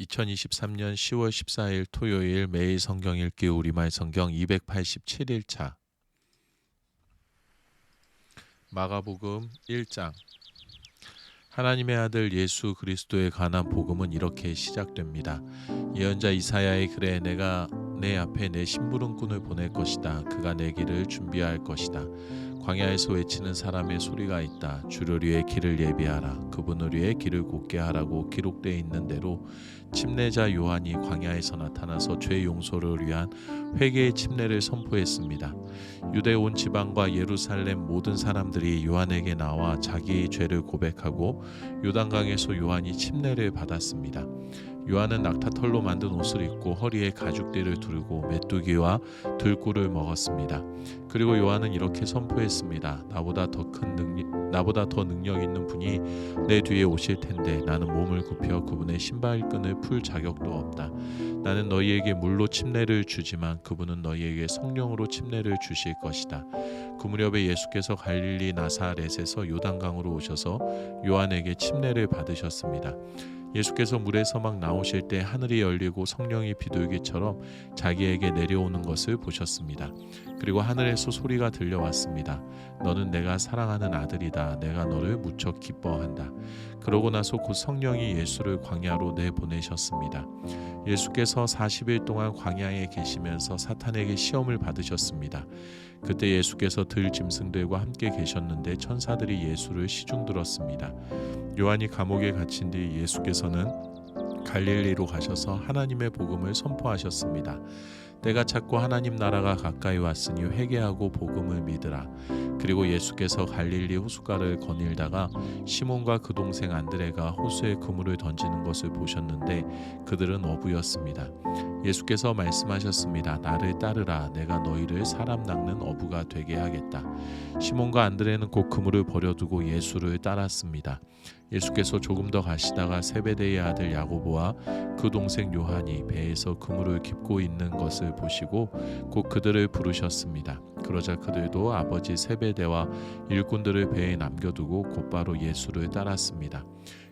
2023년 10월 14일 토요일 매일 성경 읽기 우리말 성경 287일차 마가복음 1장. 하나님의 아들 예수 그리스도에 관한 복음은 이렇게 시작됩니다. 예언자 이사야의 글에 내가 내 앞에 내 심부름꾼을 보낼 것이다. 그가 내 길을 준비할 것이다. 광야에서 외치는 사람의 소리가 있다. 주를 위해 길을 예비하라. 그분을 위해 길을 곧게 하라고 기록되어 있는 대로 침례자 요한이 광야에서 나타나서 죄 용서를 위한 회개의 침례를 선포했습니다. 유대 온 지방과 예루살렘 모든 사람들이 요한에게 나와 자기의 죄를 고백하고 요단강에서 요한이 침례를 받았습니다. 요한은 낙타털로 만든 옷을 입고 허리에 가죽띠를 두르고 메뚜기와 들꿀을 먹었습니다. 그리고 요한은 이렇게 선포했습니다. 나보다 더 능력 있는 분이 내 뒤에 오실 텐데 나는 몸을 굽혀 그분의 신발끈을 풀 자격도 없다. 나는 너희에게 물로 침례를 주지만 그분은 너희에게 성령으로 침례를 주실 것이다. 그 무렵에 예수께서 갈릴리 나사렛에서 요단강으로 오셔서 요한에게 침례를 받으셨습니다. 예수께서 물에서 막 나오실 때 하늘이 열리고 성령이 비둘기처럼 자기에게 내려오는 것을 보셨습니다. 그리고 하늘에서 소리가 들려왔습니다. 너는 내가 사랑하는 아들이다. 내가 너를 무척 기뻐한다. 그러고 나서 곧 성령이 예수를 광야로 내보내셨습니다. 예수께서 40일 동안 광야에 계시면서 사탄에게 시험을 받으셨습니다. 그때 예수께서 들짐승들과 함께 계셨는데 천사들이 예수를 시중들었습니다. 요한이 감옥에 갇힌 뒤 예수께서는 갈릴리로 가셔서 하나님의 복음을 선포하셨습니다. 때가 찼고 하나님 나라가 가까이 왔으니 회개하고 복음을 믿으라. 그리고 예수께서 갈릴리 호숫가를 거닐다가 시몬과 그 동생 안드레가 호수에 그물을 던지는 것을 보셨는데 그들은 어부였습니다. 예수께서 말씀하셨습니다. 나를 따르라. 내가 너희를 사람 낚는 어부가 되게 하겠다. 시몬과 안드레는 곧 그물을 버려두고 예수를 따랐습니다. 예수께서 조금 더 가시다가 세베대의 아들 야고보와 그 동생 요한이 배에서 그물을 깁고 있는 것을 보시고 곧 그들을 부르셨습니다. 그러자 그들도 아버지 세베대와 일꾼들을 배에 남겨두고 곧바로 예수를 따랐습니다.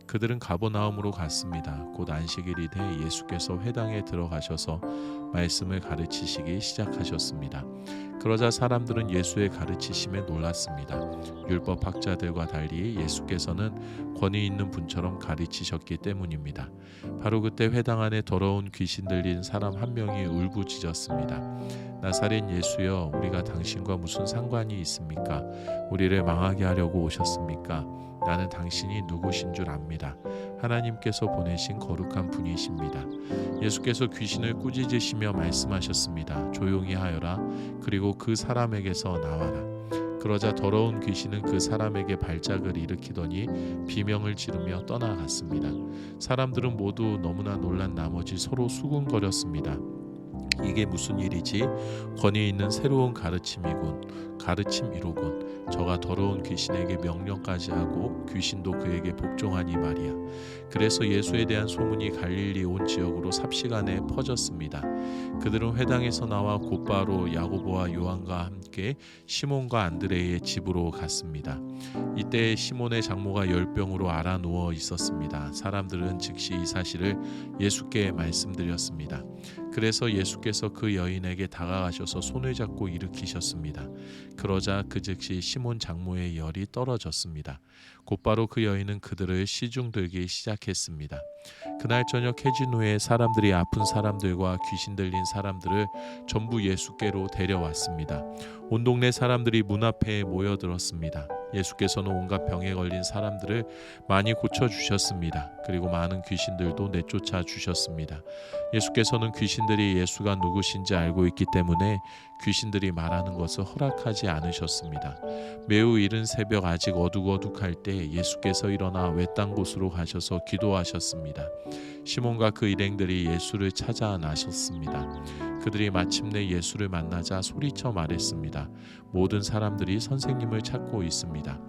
그들은 가버나움으로 갔습니다. 곧 안식일이 돼 예수께서 회당에 들어가셔서 말씀을 가르치시기 시작하셨습니다. 그러자 사람들은 예수의 가르치심에 놀랐습니다. 율법 학자들과 달리 예수께서는 권위 있는 분처럼 가르치셨기 때문입니다. 바로 그때 회당 안에 더러운 귀신 들린 사람 한 명이 울부짖었습니다. 나사렛 예수여, 우리가 당신과 무슨 상관이 있습니까? 우리를 망하게 하려고 오셨습니까? 나는 당신이 누구신 줄 압니다. 하나님께서 보내신 거룩한 분이십니다. 예수께서 귀신을 꾸짖으시며 말씀하셨습니다. 조용히 하여라. 그리고 그 사람에게서 나와라. 그러자 더러운 귀신은 그 사람에게 발작을 일으키더니 비명을 지르며 떠나갔습니다. 사람들은 모두 너무나 놀란 나머지 서로 수군거렸습니다. 이게 무슨 일이지? 권위 있는 새로운 가르침이로군. 저가 더러운 귀신에게 명령까지 하고 귀신도 그에게 복종하니 말이야. 그래서 예수에 대한 소문이 갈릴리 온 지역으로 삽시간에 퍼졌습니다. 그들은 회당에서 나와 곧바로 야고보와 요한과 함께 시몬과 안드레의 집으로 갔습니다. 이때 시몬의 장모가 열병으로 앓아 누워 있었습니다. 사람들은 즉시 이 사실을 예수께 말씀드렸습니다. 그래서 예수께서 그 여인에게 다가가셔서 손을 잡고 일으키셨습니다. 그러자 그 즉시 시몬 장모의 열이 떨어졌습니다. 곧바로 그 여인은 그들을 시중들기 시작했습니다. 그날 저녁 해진 후에 사람들이 아픈 사람들과 귀신 들린 사람들을 전부 예수께로 데려왔습니다. 온 동네 사람들이 문 앞에 모여들었습니다. 예수께서는 온갖 병에 걸린 사람들을 많이 고쳐주셨습니다. 그리고 많은 귀신들도 내쫓아 주셨습니다. 예수께서는 귀신들이 예수가 누구신지 알고 있기 때문에 귀신들이 말하는 것을 허락하지 않으셨습니다. 매우 이른 새벽 아직 어둑어둑할 때 예수께서 일어나 외딴 곳으로 가셔서 기도하셨습니다. 시몬과 그 일행들이 예수를 찾아 나섰습니다. 그들이 마침내 예수를 만나자 소리쳐 말했습니다. 모든 사람들이 선생님을 찾고 있습니다.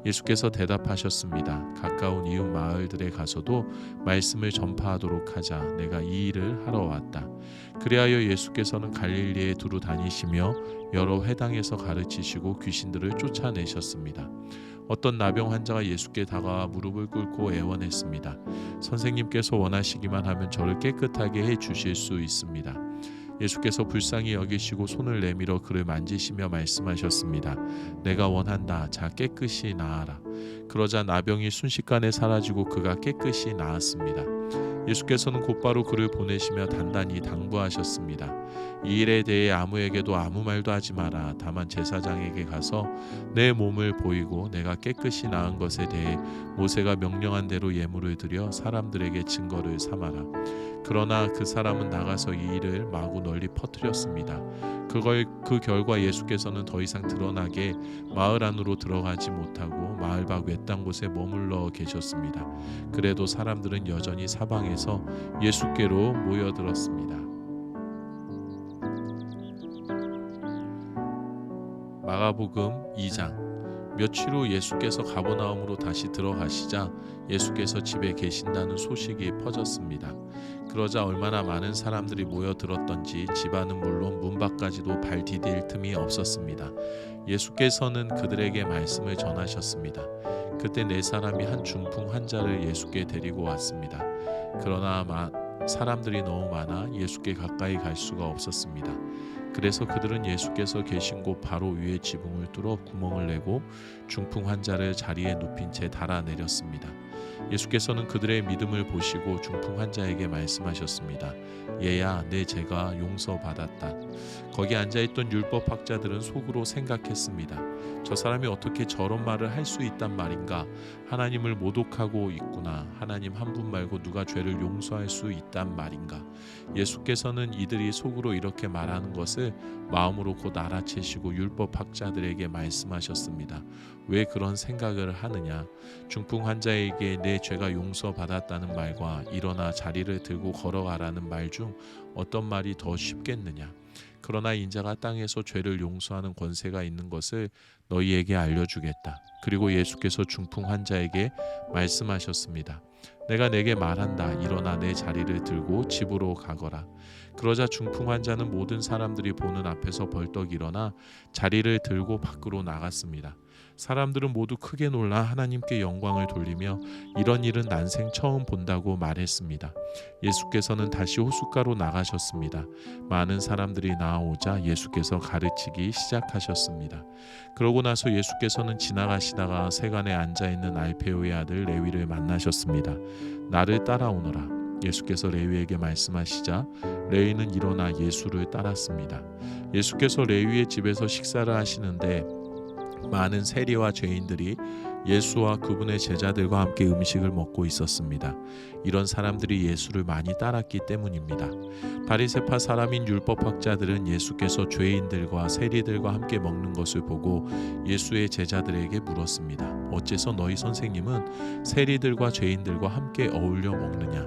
예수께서 대답하셨습니다. 가까운 이웃 마을들에 가서도 말씀을 전파하도록 하자. 내가 이 일을 하러 왔다. 그리하여 예수께서는 갈릴리에 두루 다니시며 여러 회당에서 가르치시고 귀신들을 쫓아내셨습니다. 어떤 나병 환자가 예수께 다가와 무릎을 꿇고 애원했습니다. 선생님께서 원하시기만 하면 저를 깨끗하게 해 주실 수 있습니다. 예수께서 불쌍히 여기시고 손을 내밀어 그를 만지시며 말씀하셨습니다. 내가 원한다. 자, 깨끗이 나아라. 그러자 나병이 순식간에 사라지고 그가 깨끗이 나았습니다. 예수께서는 곧바로 그를 보내시며 단단히 당부하셨습니다. 이 일에 대해 아무에게도 아무 말도 하지 마라. 다만 제사장에게 가서 내 몸을 보이고 내가 깨끗이 나은 것에 대해 모세가 명령한 대로 예물을 드려 사람들에게 증거를 삼아라. 그러나 그 사람은 나가서 이 일을 마구 널리 퍼뜨렸습니다. 그 결과 예수께서는 더 이상 드러나게 마을 안으로 들어가지 못하고 마을 밖 외딴 곳에 머물러 계셨습니다. 그래도 사람들은 여전히 사방에서 예수께로 모여들었습니다. 마가복음 2장. 며칠 후 예수께서 가버나움으로 다시 들어가시자 예수께서 집에 계신다는 소식이 퍼졌습니다. 그러자 얼마나 많은 사람들이 모여들었던지 집 안은 물론 문 밖까지도 발 디딜 틈이 없었습니다. 예수께서는 그들에게 말씀을 전하셨습니다. 그때 네 사람이 한 중풍 환자를 예수께 데리고 왔습니다. 그러나 사람들이 너무 많아 예수께 가까이 갈 수가 없었습니다. 그래서 그들은 예수께서 계신 곳 바로 위에 지붕을 뚫어 구멍을 내고 중풍 환자를 자리에 눕힌 채 달아내렸습니다. 예수께서는 그들의 믿음을 보시고 중풍 환자에게 말씀하셨습니다. 얘야, 내 죄가 용서받았다. 거기 앉아있던 율법학자들은 속으로 생각했습니다. 저 사람이 어떻게 저런 말을 할 수 있단 말인가? 하나님을 모독하고 있구나. 하나님 한 분 말고 누가 죄를 용서할 수 있단 말인가? 예수께서는 이들이 속으로 이렇게 말하는 것을 마음으로 곧 알아채시고 율법학자들에게 말씀하셨습니다. 왜 그런 생각을 하느냐? 중풍 환자에게 내 죄가 용서받았다는 말과 일어나 자리를 들고 걸어가라는 말 중 어떤 말이 더 쉽겠느냐? 그러나 인자가 땅에서 죄를 용서하는 권세가 있는 것을 너희에게 알려주겠다. 그리고 예수께서 중풍 환자에게 말씀하셨습니다. 내가 내게 말한다. 일어나 내 자리를 들고 집으로 가거라. 그러자 중풍 환자는 모든 사람들이 보는 앞에서 벌떡 일어나 자리를 들고 밖으로 나갔습니다. 사람들은 모두 크게 놀라 하나님께 영광을 돌리며 이런 일은 난생 처음 본다고 말했습니다. 예수께서는 다시 호숫가로 나가셨습니다. 많은 사람들이 나아오자 예수께서 가르치기 시작하셨습니다. 그러고 나서 예수께서는 지나가시다가 세간에 앉아있는 알페오의 아들 레위를 만나셨습니다. 나를 따라오너라. 예수께서 레위에게 말씀하시자 레위는 일어나 예수를 따랐습니다. 예수께서 레위의 집에서 식사를 하시는데 많은 세리와 죄인들이 예수와 그분의 제자들과 함께 음식을 먹고 있었습니다. 이런 사람들이 예수를 많이 따랐기 때문입니다. 바리새파 사람인 율법학자들은 예수께서 죄인들과 세리들과 함께 먹는 것을 보고 예수의 제자들에게 물었습니다. 어째서 너희 선생님은 세리들과 죄인들과 함께 어울려 먹느냐?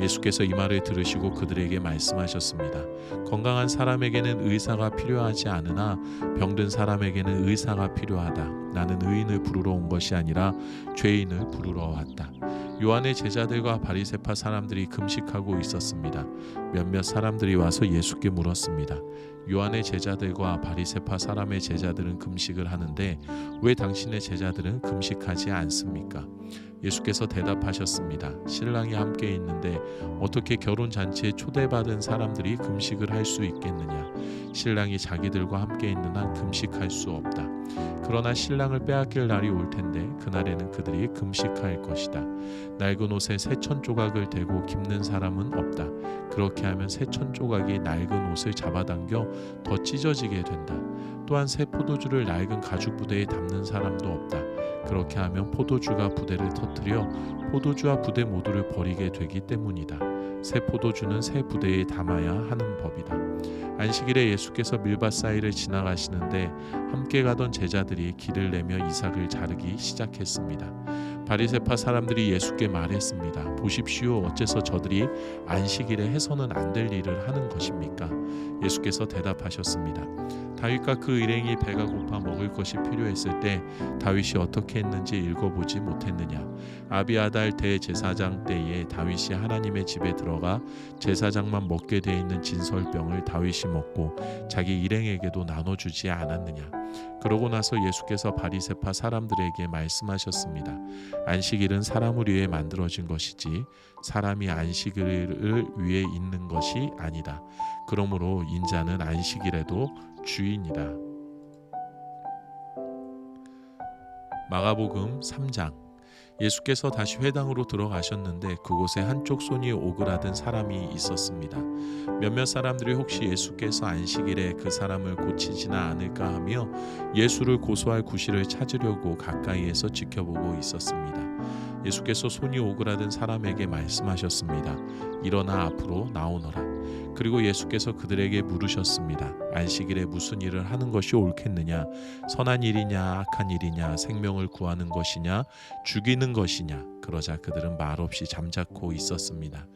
예수께서 이 말을 들으시고 그들에게 말씀하셨습니다. 건강한 사람에게는 의사가 필요하지 않으나 병든 사람에게는 의사가 필요하다. 나는 의인을 부르러 온 것이 아니라 죄인을 부르러 왔다. 요한의 제자들과 바리새파 사람들이 금식하고 있었습니다. 몇몇 사람들이 와서 예수께 물었습니다. 요한의 제자들과 바리새파 사람의 제자들은 금식을 하는데 왜 당신의 제자들은 금식하지 않습니까? 예수께서 대답하셨습니다. 신랑이 함께 있는데 어떻게 결혼잔치에 초대받은 사람들이 금식을 할 수 있겠느냐? 신랑이 자기들과 함께 있는 한 금식할 수 없다. 그러나 신랑을 빼앗길 날이 올 텐데 그날에는 그들이 금식할 것이다. 낡은 옷에 새 천 조각을 대고 깁는 사람은 없다. 그렇게 하면 새 천 조각이 낡은 옷을 잡아당겨 더 찢어지게 된다. 또한 새 포도주를 낡은 가죽 부대에 담는 사람도 없다. 그렇게 하면 포도주가 부대를 터뜨려 포도주와 부대 모두를 버리게 되기 때문이다. 새 포도주는 새 부대에 담아야 하는 법이다. 안식일에 예수께서 밀밭 사이를 지나가시는데 함께 가던 제자들이 길을 내며 이삭을 자르기 시작했습니다. 바리새파 사람들이 예수께 말했습니다. 보십시오. 어째서 저들이 안식일에 해서는 안 될 일을 하는 것입니까? 예수께서 대답하셨습니다. 다윗과 그 일행이 배가 고파 먹을 것이 필요했을 때 다윗이 어떻게 했는지 읽어보지 못했느냐? 아비아달 대제사장 때에 다윗이 하나님의 집에 들어가 제사장만 먹게 돼 있는 진설병을 다윗이 먹고 자기 일행에게도 나눠주지 않았느냐? 그러고 나서 예수께서 바리새파 사람들에게 말씀하셨습니다. 안식일은 사람을 위해 만들어진 것이지 사람이 안식일을 위해 있는 것이 아니다. 그러므로 인자는 안식일에도 주인이다. 마가복음 3장. 예수께서 다시 회당으로 들어가셨는데 그곳에 한쪽 손이 오그라든 사람이 있었습니다. 몇몇 사람들이 혹시 예수께서 안식일에 그 사람을 고치지나 않을까 하며 예수를 고소할 구실을 찾으려고 가까이에서 지켜보고 있었습니다. 예수께서 손이 오그라든 사람에게 말씀하셨습니다. 일어나 앞으로 나오너라. 그리고 예수께서 그들에게 물으셨습니다. 안식일에 무슨 일을 하는 것이 옳겠느냐? 선한 일이냐 악한 일이냐? 생명을 구하는 것이냐 죽이는 것이냐? 그러자 그들은 말없이 잠자코 있었습니다.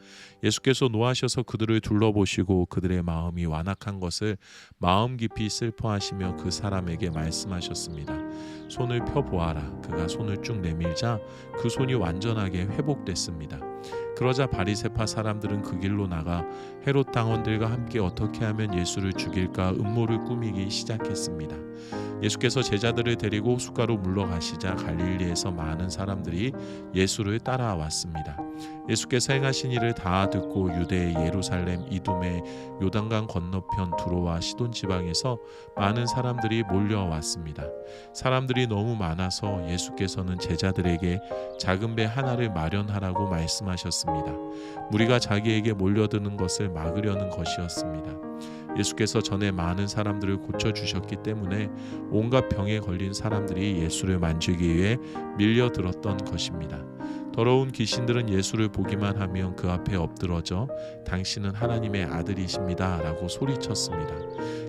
예수께서 노하셔서 그들을 둘러보시고 그들의 마음이 완악한 것을 마음 깊이 슬퍼하시며 그 사람에게 말씀하셨습니다. 손을 펴보아라. 그가 손을 쭉 내밀자 그 손이 완전하게 회복됐습니다. 그러자 바리새파 사람들은 그 길로 나가 헤롯 당원들과 함께 어떻게 하면 예수를 죽일까 음모를 꾸미기 시작했습니다. 예수께서 제자들을 데리고 숫가로 물러가시자 갈릴리에서 많은 사람들이 예수를 따라왔습니다. 예수께서 행하신 일을 다 듣고 유대, 예루살렘, 이두메, 요단강 건너편 두로와 시돈 지방에서 많은 사람들이 몰려왔습니다. 사람들이 너무 많아서 예수께서는 제자들에게 작은 배 하나를 마련하라고 말씀하셨습니다. 무리가 자기에게 몰려드는 것을 막으려는 것이었습니다. 예수께서 전에 많은 사람들을 고쳐주셨기 때문에 온갖 병에 걸린 사람들이 예수를 만지기 위해 밀려들었던 것입니다. 더러운 귀신들은 예수를 보기만 하면 그 앞에 엎드러져 당신은 하나님의 아들이십니다 라고 소리쳤습니다.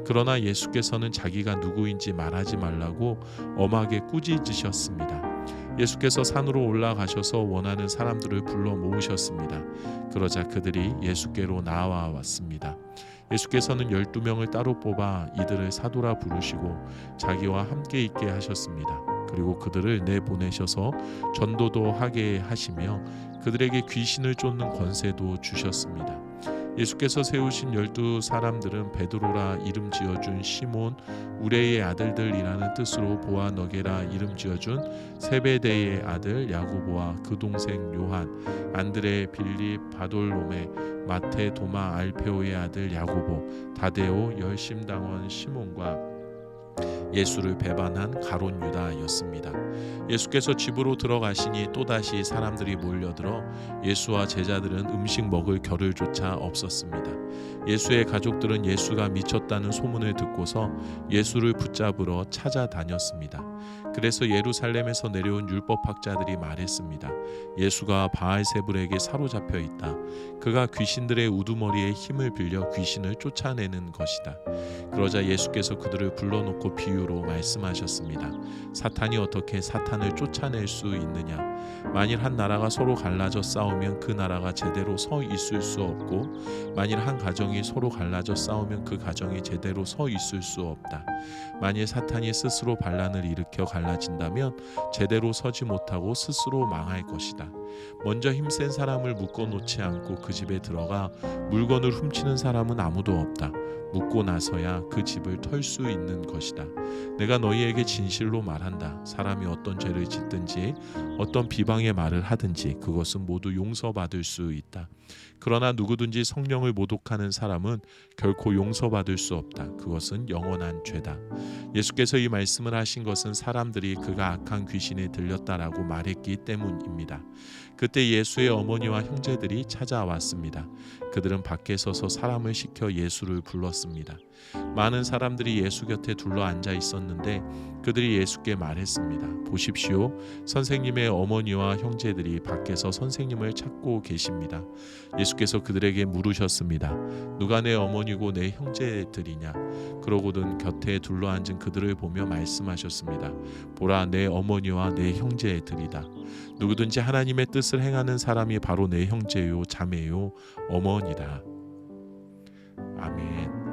그러나 예수께서는 자기가 누구인지 말하지 말라고 엄하게 꾸짖으셨습니다. 예수께서 산으로 올라가셔서 원하는 사람들을 불러 모으셨습니다. 그러자 그들이 예수께로 나와 왔습니다. 예수께서는 12명을 따로 뽑아 이들을 사도라 부르시고 자기와 함께 있게 하셨습니다. 그리고 그들을 내보내셔서 전도도 하게 하시며 그들에게 귀신을 쫓는 권세도 주셨습니다. 예수께서 세우신 12사람들은 베드로라 이름 지어준 시몬, 우레의 아들들이라는 뜻으로 보아너게라 이름 지어준 세베대의 아들 야고보와 그 동생 요한, 안드레, 빌립, 바돌로메, 마테, 도마, 알페오의 아들 야고보, 다데오, 열심당원 시몬과 예수를 배반한 가룟 유다였습니다. 예수께서 집으로 들어가시니 또다시 사람들이 몰려들어 예수와 제자들은 음식 먹을 겨를조차 없었습니다. 예수의 가족들은 예수가 미쳤다는 소문을 듣고서 예수를 붙잡으러 찾아다녔습니다. 그래서 예루살렘에서 내려온 율법학자들이 말했습니다. 예수가 바알세불에게 사로잡혀 있다. 그가 귀신들의 우두머리에 힘을 빌려 귀신을 쫓아내는 것이다. 그러자 예수께서 그들을 불러놓고 비유로 말씀하셨습니다. 사탄이 어떻게 사탄을 쫓아낼 수 있느냐? 만일 한 나라가 서로 갈라져 싸우면 그 나라가 제대로 서 있을 수 없고 만일 한 가정이 서로 갈라져 싸우면 그 가정이 제대로 서 있을 수 없다. 만일 사탄이 스스로 반란을 일으켜 갈라진다면 제대로 서지 못하고 스스로 망할 것이다. 먼저 힘센 사람을 묶어놓지 않고 그 집에 들어가 물건을 훔치는 사람은 아무도 없다. 묻고 나서야 그 집을 털 수 있는 것이다. 내가 너희에게 진실로 말한다. 사람이 어떤 죄를 짓든지 어떤 비방의 말을 하든지 그것은 모두 용서받을 수 있다. 그러나 누구든지 성령을 모독하는 사람은 결코 용서받을 수 없다. 그것은 영원한 죄다. 예수께서 이 말씀을 하신 것은 사람들이 그가 악한 귀신에 들렸다라고 말했기 때문입니다. 그때 예수의 어머니와 형제들이 찾아왔습니다. 그들은 밖에 서서 사람을 시켜 예수를 불렀습니다. 많은 사람들이 예수 곁에 둘러 앉아 있었는데 그들이 예수께 말했습니다. 보십시오. 선생님의 어머니와 형제들이 밖에서 선생님을 찾고 계십니다. 예수께서 그들에게 물으셨습니다. 누가 내 어머니고 내 형제들이냐? 그러고는 곁에 둘러 앉은 그들을 보며 말씀하셨습니다. 보라, 내 어머니와 내 형제들이다. 누구든지 하나님의 뜻을 행하는 사람이 바로 내 형제요, 자매요, 어머니다. 아멘.